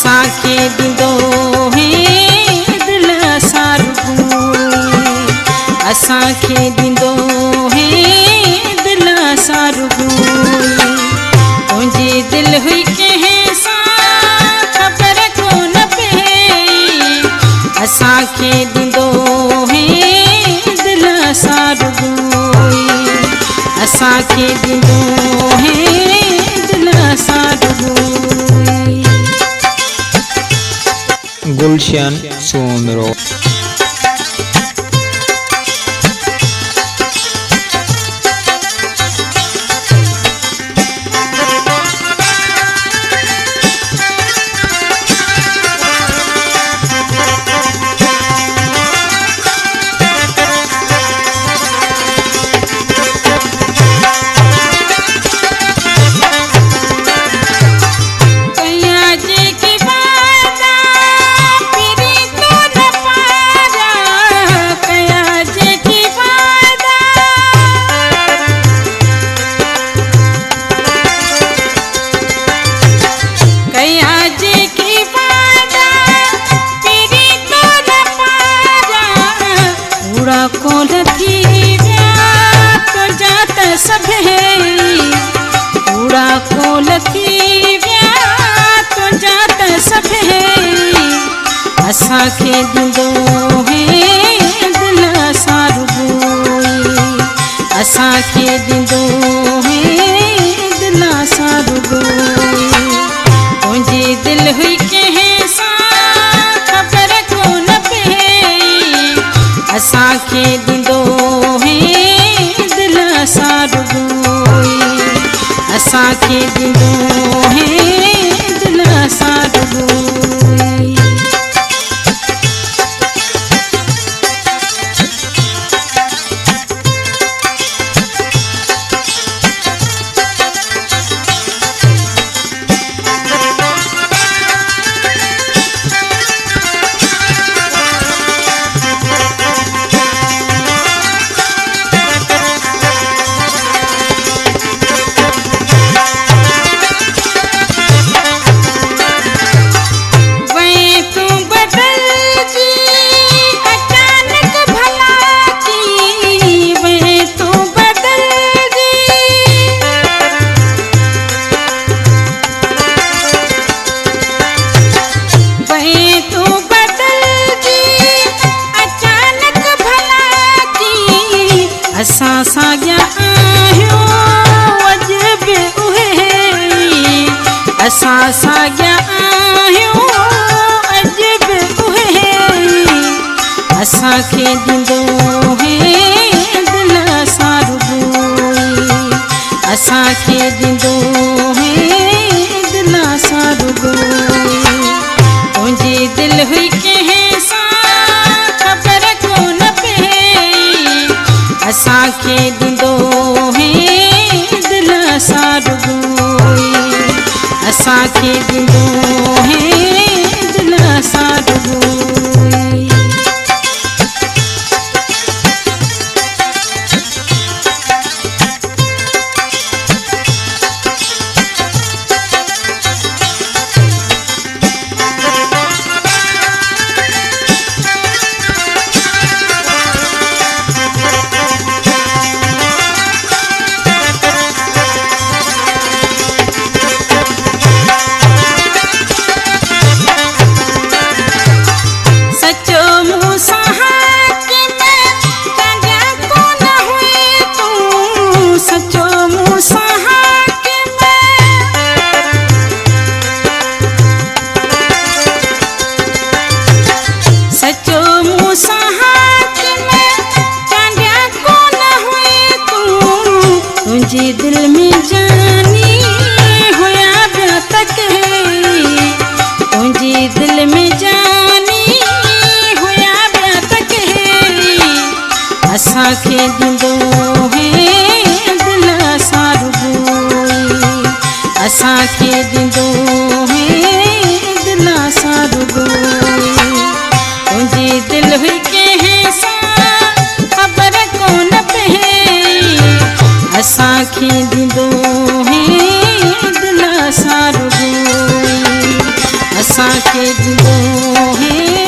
असांखे ॾींदो है दिल सारुगोई, असांखे ॾींदो है दिल सारुगोई। तुंहिंजी दिल हुई कंहिं सां ख़बर कोन पई, असांखे ॾींदो है दिल सारुगोई, असांखे ॾींदो है दिल सारुगोई। गुलशन सोमरो। असांखे ॾींदो है दिल सारुगोई, असांखे ॾींदो है दिल सारुगोई। तुंहिंजी दिल हुई कंहिं सां ख़बर कोन पई, असांखे ॾींदो है दिल सारुगोई, असांखे ॾींदो है दिल सारुगोई। असां साॻिया आहियूं अॼु बि उहे, असां साॻिया आहियूं अॼु बि उहे। असांखे ॾींदो है दिल सारुगोई, असांखे ॾींदो है दिल सारुगोई। तुंहिंजी दिल हुई कंहिं सां ख़बर कोन पई, असांखे ॾींदो है दिल सारुगोई, असांखे ॾींदो है दिल सारुगोई। तुंहिंजी दिल में जानी हुया ॿिया तक, तुंहिंजी दिल में जानी हुया ॿिया तक। असांखे ॾींदो है दिल सारुगोई, असांखे ॾींदो है दिल सारुगोई। तुंहिंजी दिल हुई कंहिं सां ख़बर कोन पई, असांखे ॾींदो है दिल सारुगोई, असांखे ॾिनो है